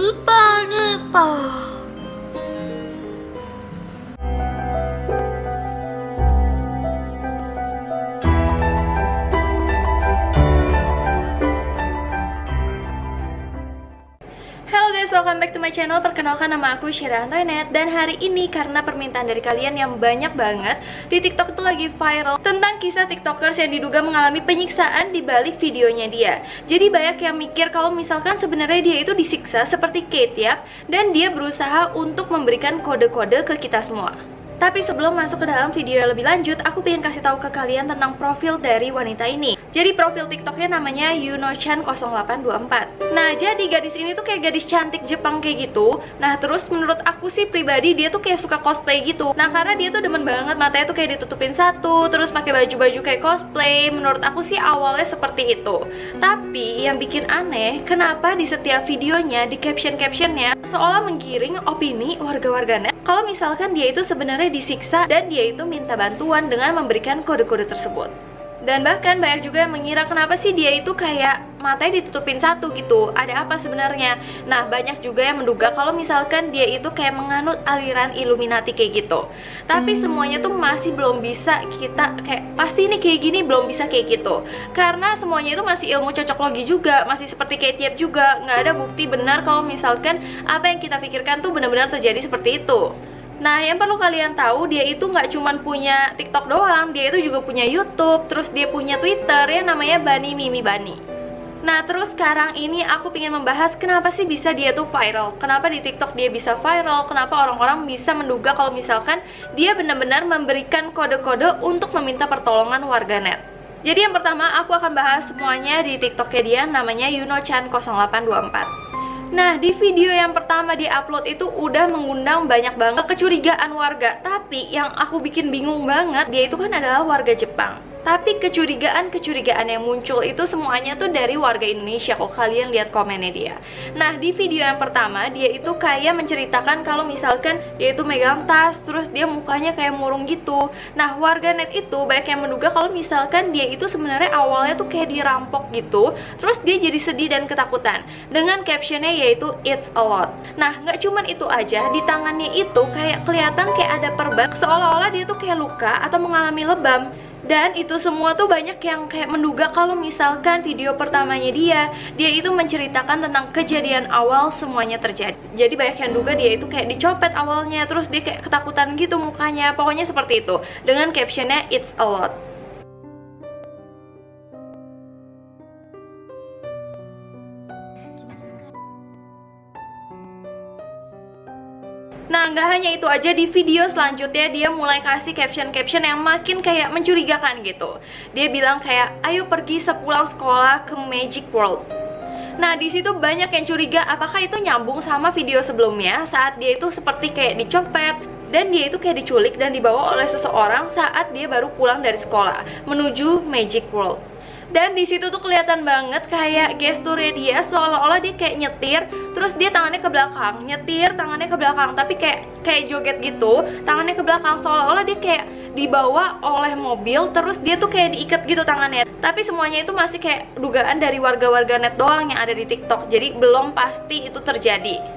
Ipa. Halo guys, welcome back to my channel. Perkenalkan, nama aku Syira Antoinette. Dan hari ini karena permintaan dari kalian yang banyak banget, di TikTok itu lagi viral tentang kisah tiktokers yang diduga mengalami penyiksaan di balik videonya dia. Jadi banyak yang mikir kalau misalkan sebenarnya dia itu disiksa seperti Kate Yap, dan dia berusaha untuk memberikan kode-kode ke kita semua. Tapi sebelum masuk ke dalam video yang lebih lanjut, aku pengen kasih tahu ke kalian tentang profil dari wanita ini. Jadi profil TikToknya namanya Yuno-chan0824. Nah, jadi gadis ini tuh kayak gadis cantik Jepang kayak gitu. Nah, terus menurut aku sih pribadi dia tuh kayak suka cosplay gitu. Nah, karena dia tuh demen banget matanya tuh kayak ditutupin satu, terus pakai baju-baju kayak cosplay. Menurut aku sih awalnya seperti itu. Tapi yang bikin aneh, kenapa di setiap videonya di caption-captionnya seolah menggiring opini warga-warganet kalau misalkan dia itu sebenarnya disiksa dan dia itu minta bantuan dengan memberikan kode-kode tersebut. Dan bahkan banyak juga yang mengira kenapa sih dia itu kayak matanya ditutupin satu gitu, ada apa sebenarnya. Nah, banyak juga yang menduga kalau misalkan dia itu kayak menganut aliran Illuminati kayak gitu. Tapi semuanya tuh masih belum bisa kita kayak pasti ini kayak gini, belum bisa kayak gitu. Karena semuanya itu masih ilmu cocok logi juga, masih seperti kayak tiap juga, nggak ada bukti benar kalau misalkan apa yang kita pikirkan tuh benar-benar terjadi seperti itu. Nah, yang perlu kalian tahu, dia itu nggak cuman punya TikTok doang, dia itu juga punya YouTube, terus dia punya Twitter yang namanya Bani Mimi Bani. Nah, terus sekarang ini aku ingin membahas kenapa sih bisa dia tuh viral. Kenapa di TikTok dia bisa viral, kenapa orang-orang bisa menduga kalau misalkan dia benar-benar memberikan kode-kode untuk meminta pertolongan warganet. Jadi yang pertama aku akan bahas semuanya di TikToknya dia, namanya Yuno-chan0824. Nah, di video yang pertama dia upload itu udah mengundang banyak banget kecurigaan warga. Tapi yang aku bikin bingung banget, dia itu kan adalah warga Jepang. Tapi kecurigaan yang muncul itu semuanya tuh dari warga Indonesia. Kok kalian lihat komennya dia. Nah, di video yang pertama dia itu kayak menceritakan kalau misalkan dia itu megang tas, terus dia mukanya kayak murung gitu. Nah, warganet itu banyak yang menduga kalau misalkan dia itu sebenarnya awalnya tuh kayak dirampok gitu. Terus dia jadi sedih dan ketakutan dengan captionnya yaitu "It's a lot". Nah, nggak cuman itu aja, di tangannya itu kayak kelihatan kayak ada perban, seolah-olah dia tuh kayak luka atau mengalami lebam. Dan itu semua tuh banyak yang kayak menduga kalau misalkan video pertamanya dia itu menceritakan tentang kejadian awal semuanya terjadi. Jadi banyak yang duga dia itu kayak dicopet awalnya, terus dia kayak ketakutan gitu mukanya, pokoknya seperti itu, dengan captionnya "It's a lot". Nah, nggak hanya itu aja, di video selanjutnya dia mulai kasih caption-caption yang makin kayak mencurigakan gitu. Dia bilang kayak, "Ayo pergi sepulang sekolah ke Magic World". Nah, di situ banyak yang curiga apakah itu nyambung sama video sebelumnya saat dia itu seperti kayak dicopet dan dia itu kayak diculik dan dibawa oleh seseorang saat dia baru pulang dari sekolah menuju Magic World. Dan di situ tuh kelihatan banget kayak gesturnya dia seolah-olah dia kayak nyetir, terus dia tangannya ke belakang, nyetir tangannya ke belakang, tapi kayak joget gitu, tangannya ke belakang seolah-olah dia kayak dibawa oleh mobil, terus dia tuh kayak diikat gitu tangannya. Tapi semuanya itu masih kayak dugaan dari warga-warganet doang yang ada di TikTok, jadi belum pasti itu terjadi.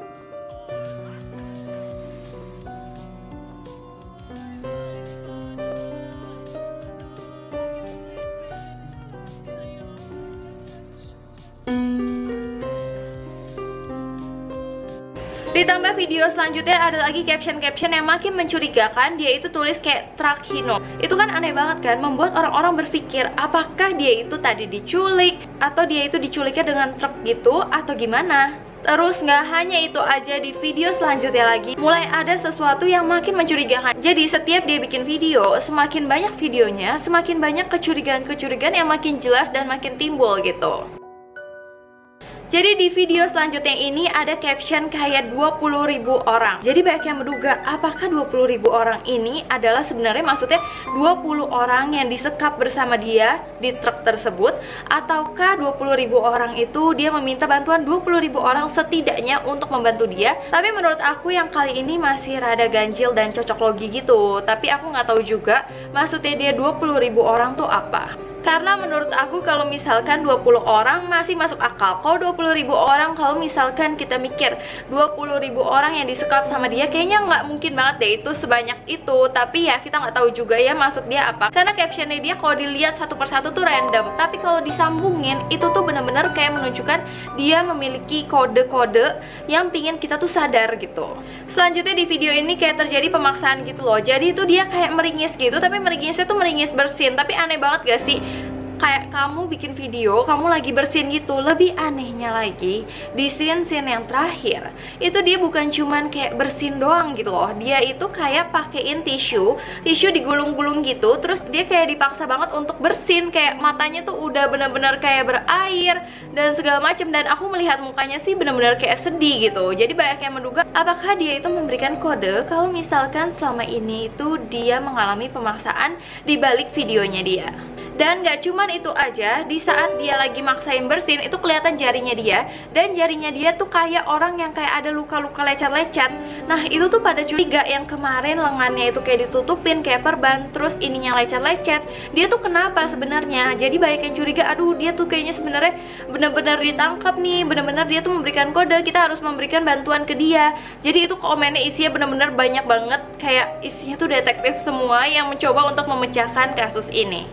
Ditambah video selanjutnya ada lagi caption-caption yang makin mencurigakan. Dia itu tulis kayak "Truck Hino". Itu kan aneh banget kan, membuat orang-orang berpikir apakah dia itu tadi diculik atau dia itu diculiknya dengan truk gitu atau gimana. Terus nggak hanya itu aja, di video selanjutnya lagi mulai ada sesuatu yang makin mencurigakan. Jadi setiap dia bikin video, semakin banyak videonya, semakin banyak kecurigaan-kecurigaan yang makin jelas dan makin timbul gitu. Jadi di video selanjutnya ini ada caption kayak 20.000 orang. Jadi banyak yang menduga apakah 20.000 orang ini adalah sebenarnya maksudnya 20 orang yang disekap bersama dia di truk tersebut, ataukah 20.000 orang itu dia meminta bantuan 20.000 orang setidaknya untuk membantu dia. Tapi menurut aku yang kali ini masih rada ganjil dan cocok logi gitu. Tapi aku nggak tahu juga maksudnya dia 20.000 orang tuh apa. Karena menurut aku kalau misalkan 20 orang masih masuk akal. Kalau 20.000 orang, kalau misalkan kita mikir 20.000 orang yang disekap sama dia, kayaknya nggak mungkin banget deh itu sebanyak itu. Tapi ya kita nggak tahu juga ya maksud dia apa, karena captionnya dia kalau dilihat satu persatu tuh random. Tapi kalau disambungin itu tuh bener-bener kayak menunjukkan dia memiliki kode-kode yang pingin kita tuh sadar gitu. Selanjutnya di video ini kayak terjadi pemaksaan gitu loh. Jadi itu dia kayak meringis gitu, tapi meringisnya tuh meringis bersin. Tapi aneh banget gak sih? Kayak kamu bikin video, kamu lagi bersin gitu. Lebih anehnya lagi, di scene-scene yang terakhir itu dia bukan cuman kayak bersin doang gitu loh. Dia itu kayak pakein tisu digulung-gulung gitu. Terus dia kayak dipaksa banget untuk bersin. Kayak matanya tuh udah bener-bener kayak berair dan segala macem. Dan aku melihat mukanya sih bener-bener kayak sedih gitu. Jadi banyak yang menduga apakah dia itu memberikan kode kalau misalkan selama ini itu dia mengalami pemaksaan di balik videonya dia. Dan gak cuman itu aja, di saat dia lagi maksain bersin itu kelihatan jarinya dia. Dan jarinya dia tuh kayak orang yang kayak ada luka-luka lecet-lecet. Nah itu tuh pada curiga yang kemarin lengannya itu kayak ditutupin kayak perban, terus ininya lecet-lecet. Dia tuh kenapa sebenarnya? Jadi banyak yang curiga, aduh dia tuh kayaknya sebenarnya benar-benar ditangkap nih, benar-benar dia tuh memberikan kode, kita harus memberikan bantuan ke dia. Jadi itu komennya isinya benar-benar banyak banget, kayak isinya tuh detektif semua yang mencoba untuk memecahkan kasus ini.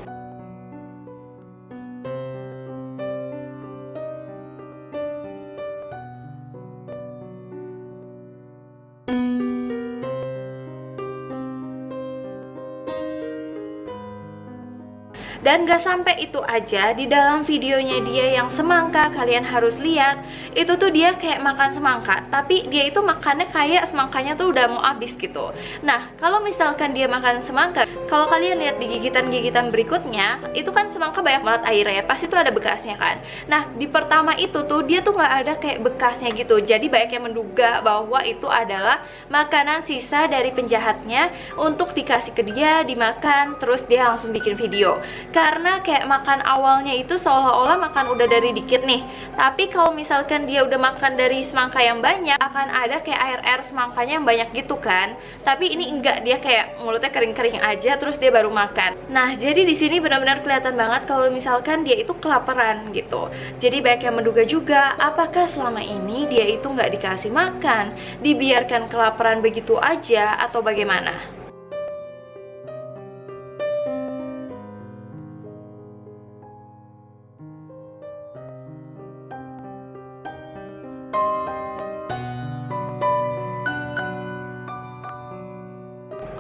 Dan gak sampai itu aja, di dalam videonya dia yang semangka, kalian harus lihat, itu tuh dia kayak makan semangka, tapi dia itu makannya kayak semangkanya tuh udah mau habis gitu. Nah, kalau misalkan dia makan semangka, kalau kalian lihat di gigitan-gigitan berikutnya, itu kan semangka banyak banget airnya, pasti tuh ada bekasnya kan. Nah, di pertama itu tuh dia tuh nggak ada kayak bekasnya gitu. Jadi banyak yang menduga bahwa itu adalah makanan sisa dari penjahatnya untuk dikasih ke dia, dimakan, terus dia langsung bikin video. Karena kayak makan awalnya itu seolah-olah makan udah dari dikit nih. Tapi kalau misalkan dia udah makan dari semangka yang banyak, akan ada kayak air-air semangkanya yang banyak gitu kan. Tapi ini enggak, dia kayak mulutnya kering-kering aja terus dia baru makan. Nah, jadi di sini benar-benar kelihatan banget kalau misalkan dia itu kelaparan gitu. Jadi banyak yang menduga juga, apakah selama ini dia itu nggak dikasih makan, dibiarkan kelaparan begitu aja atau bagaimana?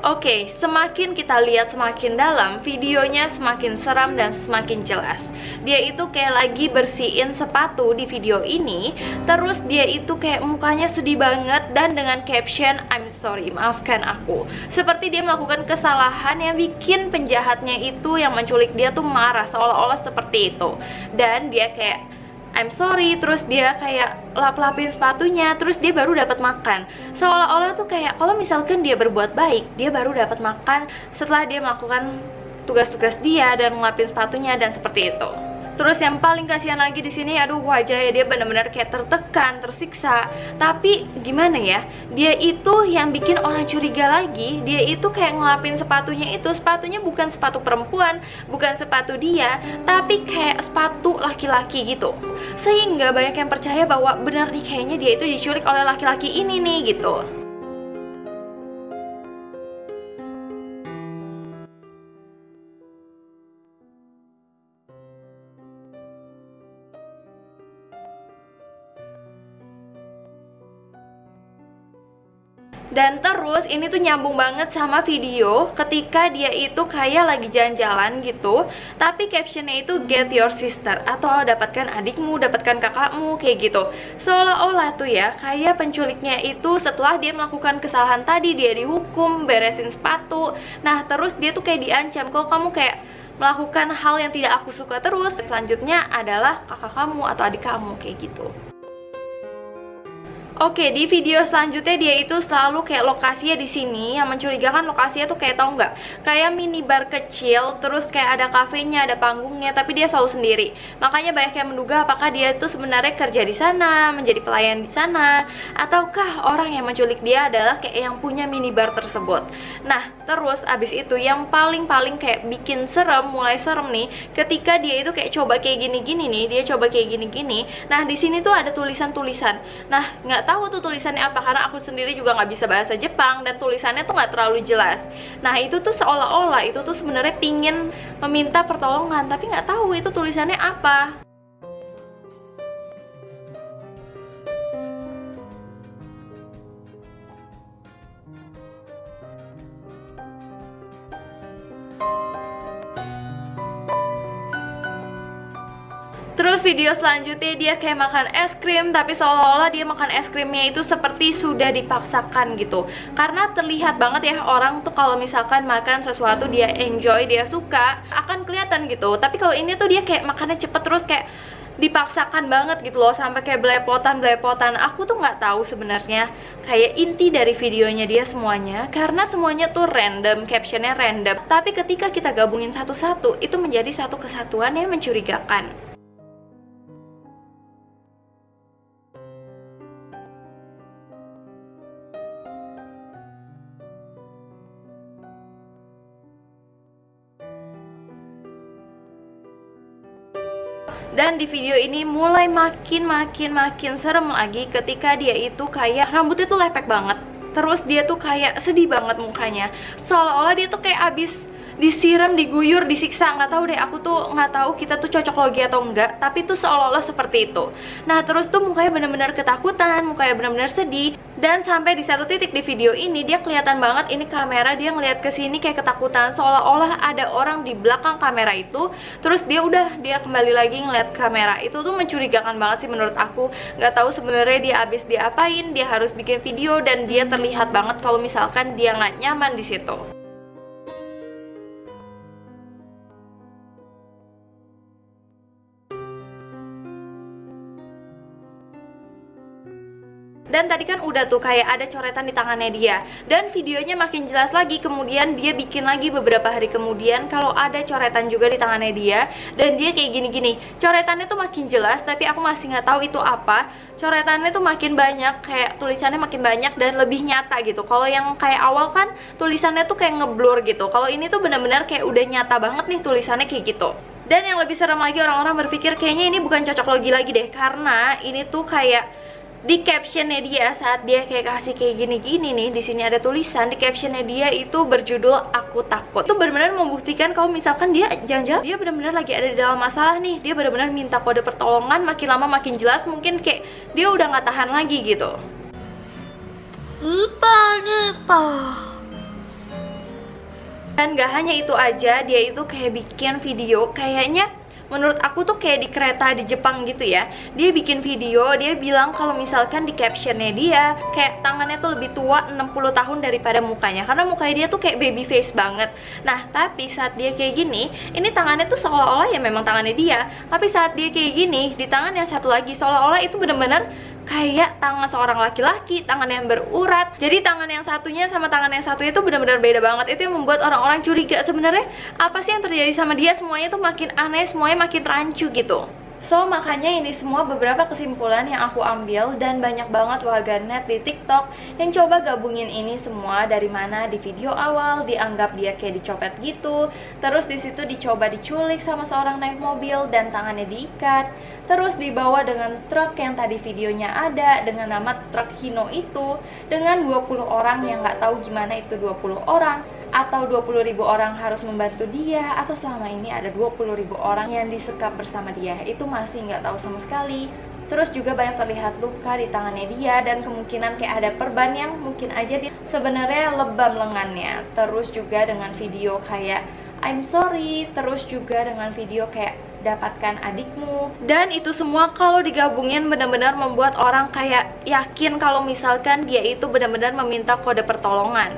Oke, semakin kita lihat semakin dalam, videonya semakin seram dan semakin jelas. Dia itu kayak lagi bersihin sepatu di video ini. Terus dia itu kayak mukanya sedih banget dan dengan caption I'm sorry, maafkan aku. Seperti dia melakukan kesalahan yang bikin penjahatnya itu yang menculik dia tuh marah, seolah-olah seperti itu. Dan dia kayak I'm sorry, terus dia kayak lap-lapin sepatunya, terus dia baru dapat makan. Seolah-olah tuh kayak kalau misalkan dia berbuat baik, dia baru dapat makan setelah dia melakukan tugas-tugas dia dan ngelapin sepatunya dan seperti itu. Terus yang paling kasihan lagi di sini, aduh wajahnya dia benar-benar kayak tertekan, tersiksa. Tapi gimana ya? Dia itu yang bikin orang curiga lagi. Dia itu kayak ngelapin sepatunya itu. Sepatunya bukan sepatu perempuan, bukan sepatu dia, tapi kayak sepatu laki-laki gitu. Sehingga banyak yang percaya bahwa benar nih kayaknya dia itu diculik oleh laki-laki ini nih gitu. Dan terus ini tuh nyambung banget sama video ketika dia itu kayak lagi jalan-jalan gitu, tapi captionnya itu get your sister atau dapatkan adikmu, dapatkan kakakmu, kayak gitu. Seolah-olah tuh ya kayak penculiknya itu setelah dia melakukan kesalahan tadi, dia dihukum, beresin sepatu. Nah terus dia tuh kayak diancam, kalau kamu kayak melakukan hal yang tidak aku suka terus, selanjutnya adalah kakak kamu atau adik kamu, kayak gitu. Oke, di video selanjutnya dia itu selalu kayak lokasinya di sini. Yang mencurigakan lokasinya tuh kayak, tahu nggak? Kayak minibar kecil, terus kayak ada kafenya, ada panggungnya, tapi dia selalu sendiri. Makanya banyak yang menduga apakah dia itu sebenarnya kerja di sana, menjadi pelayan di sana, ataukah orang yang menculik dia adalah kayak yang punya minibar tersebut. Nah, terus abis itu yang paling kayak bikin serem, mulai serem nih, ketika dia itu kayak coba kayak gini-gini nih, dia coba kayak gini-gini. Nah, di sini tuh ada tulisan-tulisan. Nah, nggak tahu tuh tulisannya apa, karena aku sendiri juga nggak bisa bahasa Jepang dan tulisannya tuh nggak terlalu jelas. Nah, itu tuh seolah-olah itu tuh sebenarnya pingin meminta pertolongan, tapi nggak tahu itu tulisannya apa. Terus video selanjutnya dia kayak makan es krim, tapi seolah-olah dia makan es krimnya itu seperti sudah dipaksakan gitu. Karena terlihat banget ya, orang tuh kalau misalkan makan sesuatu dia enjoy, dia suka, akan kelihatan gitu. Tapi kalau ini tuh dia kayak makannya cepet, terus kayak dipaksakan banget gitu loh, sampai kayak belepotan. Aku tuh nggak tahu sebenarnya kayak inti dari videonya dia semuanya, karena semuanya tuh random, captionnya random. Tapi ketika kita gabungin satu-satu, itu menjadi satu kesatuan yang mencurigakan. Dan di video ini mulai makin serem lagi ketika dia itu kayak rambutnya tuh lepek banget. Terus dia tuh kayak sedih banget mukanya. Seolah-olah dia tuh kayak abis disiram, diguyur, disiksa. Nggak tahu deh, aku tuh nggak tahu kita tuh cocok logi atau enggak, tapi tuh seolah-olah seperti itu. Nah, terus tuh mukanya bener-bener ketakutan, mukanya bener-bener sedih. Dan sampai di satu titik di video ini dia kelihatan banget ini kamera, dia ngeliat ke sini kayak ketakutan, seolah-olah ada orang di belakang kamera itu. Terus dia kembali lagi ngeliat kamera. Itu tuh mencurigakan banget sih menurut aku. Nggak tahu sebenarnya dia abis diapain, dia harus bikin video dan dia terlihat banget kalau misalkan dia nggak nyaman di situ. Dan tadi kan udah tuh kayak ada coretan di tangannya dia. Dan videonya makin jelas lagi, kemudian dia bikin lagi beberapa hari kemudian kalau ada coretan juga di tangannya dia. Dan dia kayak gini-gini, coretannya tuh makin jelas, tapi aku masih nggak tahu itu apa. Coretannya tuh makin banyak, kayak tulisannya makin banyak dan lebih nyata gitu. Kalau yang kayak awal kan tulisannya tuh kayak ngeblur gitu. Kalau ini tuh benar-benar kayak udah nyata banget nih tulisannya kayak gitu. Dan yang lebih serem lagi, orang-orang berpikir kayaknya ini bukan cocok logi lagi deh, karena ini tuh kayak di captionnya dia saat dia kayak kasih kayak gini-gini nih, di sini ada tulisan di captionnya dia itu berjudul "Aku Takut". Itu benar-benar membuktikan kalau misalkan dia jangan-jangan dia benar-benar lagi ada di dalam masalah nih, dia benar-benar minta kode pertolongan. Makin lama makin jelas, mungkin kayak dia udah nggak tahan lagi gitu. Dan gak hanya itu aja, dia itu kayak bikin video kayaknya menurut aku tuh kayak di kereta di Jepang gitu ya. Dia bikin video, dia bilang kalau misalkan di captionnya dia kayak tangannya tuh lebih tua 60 tahun daripada mukanya, karena mukanya dia tuh kayak baby face banget. Nah, tapi saat dia kayak gini, ini tangannya tuh seolah-olah ya memang tangannya dia, tapi saat dia kayak gini, di tangan yang satu lagi seolah-olah itu bener-bener kayak tangan seorang laki-laki, tangan yang berurat. Jadi tangan yang satunya sama tangan yang satunya itu benar-benar beda banget. Itu yang membuat orang-orang curiga sebenarnya apa sih yang terjadi sama dia. Semuanya tuh makin aneh, semuanya makin rancu gitu. So, makanya ini semua beberapa kesimpulan yang aku ambil, dan banyak banget warganet di TikTok yang coba gabungin ini semua. Dari mana di video awal dianggap dia kayak dicopet gitu, terus di situ dicoba diculik sama seorang naik mobil dan tangannya diikat, terus dibawa dengan truk yang tadi videonya ada dengan nama truk Hino itu, dengan 20 orang yang nggak tahu gimana itu 20 orang, atau 20.000 orang harus membantu dia, atau selama ini ada 20.000 orang yang disekap bersama dia. Itu masih nggak tahu sama sekali. Terus juga banyak terlihat luka di tangannya dia, dan kemungkinan kayak ada perban yang mungkin aja dia sebenarnya lebam lengannya. Terus juga dengan video kayak I'm sorry, terus juga dengan video kayak dapatkan adikmu. Dan itu semua kalau digabungin benar-benar membuat orang kayak yakin kalau misalkan dia itu benar-benar meminta kode pertolongan.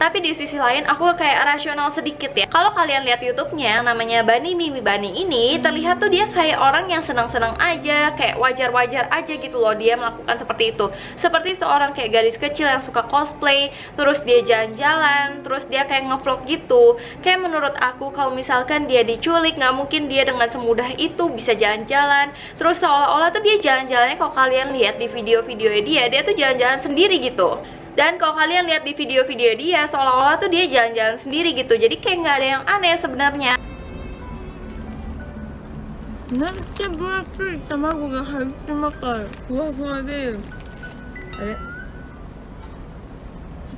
Tapi di sisi lain aku kayak rasional sedikit ya. Kalau kalian lihat YouTube-nya namanya Bani Mimi Bani ini, terlihat tuh dia kayak orang yang senang-senang aja, kayak wajar-wajar aja gitu loh dia melakukan seperti itu. Seperti seorang kayak gadis kecil yang suka cosplay, terus dia jalan-jalan, terus dia kayak ngevlog gitu. Kayak menurut aku kalau misalkan dia diculik, nggak mungkin dia dengan semudah itu bisa jalan-jalan. Terus seolah-olah tuh dia jalan-jalannya, kalau kalian lihat di video-videonya dia tuh jalan-jalan sendiri gitu. Dan kalau kalian lihat di video-video dia, seolah-olah tuh dia jalan-jalan sendiri gitu. Jadi kayak nggak ada yang aneh sebenarnya. なんて分厚い卵が入ってまかいふわふわであれ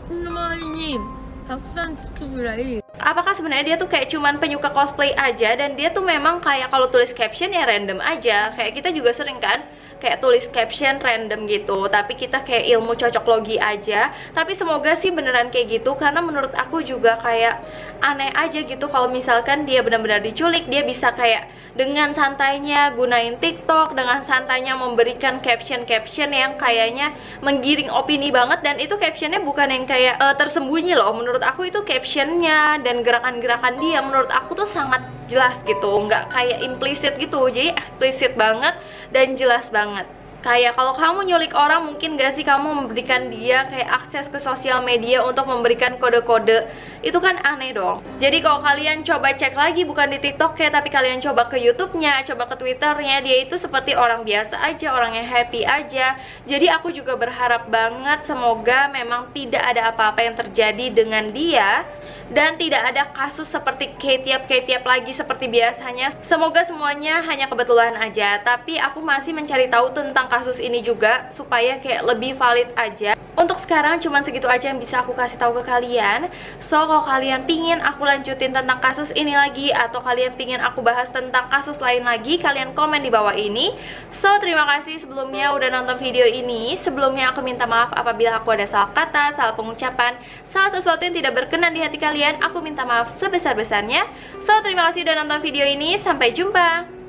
口の周りにたくさんつくぐらい Apakah sebenarnya dia tuh kayak cuman penyuka cosplay aja dan dia tuh memang kayak kalau tulis caption ya random aja. Kayak kita juga sering kan kayak tulis caption random gitu, tapi kita kayak ilmu cocok logi aja. Tapi semoga sih beneran kayak gitu, karena menurut aku juga kayak aneh aja gitu kalau misalkan dia benar-benar diculik, dia bisa kayak dengan santainya gunain TikTok, dengan santainya memberikan caption-caption yang kayaknya menggiring opini banget. Dan itu captionnya bukan yang kayak tersembunyi loh. Menurut aku itu captionnya dan gerakan-gerakan dia menurut aku tuh sangat jelas gitu, nggak kayak implisit gitu, jadi eksplisit banget dan jelas banget. Kayak kalau kamu nyulik orang, mungkin gak sih kamu memberikan dia kayak akses ke sosial media untuk memberikan kode-kode. Itu kan aneh dong. Jadi kalau kalian coba cek lagi, bukan di TikTok ya, tapi kalian coba ke YouTube-nya, coba ke Twitter-nya, dia itu seperti orang biasa aja, orang yang happy aja. Jadi aku juga berharap banget semoga memang tidak ada apa-apa yang terjadi dengan dia, dan tidak ada kasus seperti K-tiap lagi seperti biasanya. Semoga semuanya hanya kebetulan aja. Tapi aku masih mencari tahu tentang kasus ini juga supaya kayak lebih valid aja. Untuk sekarang cuman segitu aja yang bisa aku kasih tahu ke kalian. So kalau kalian pingin aku lanjutin tentang kasus ini lagi, atau kalian pingin aku bahas tentang kasus lain lagi, kalian komen di bawah ini. So terima kasih sebelumnya udah nonton video ini. Sebelumnya aku minta maaf apabila aku ada salah kata, salah pengucapan, salah sesuatu yang tidak berkenan di hati kalian. Aku minta maaf sebesar-besarnya. So terima kasih udah nonton video ini. Sampai jumpa.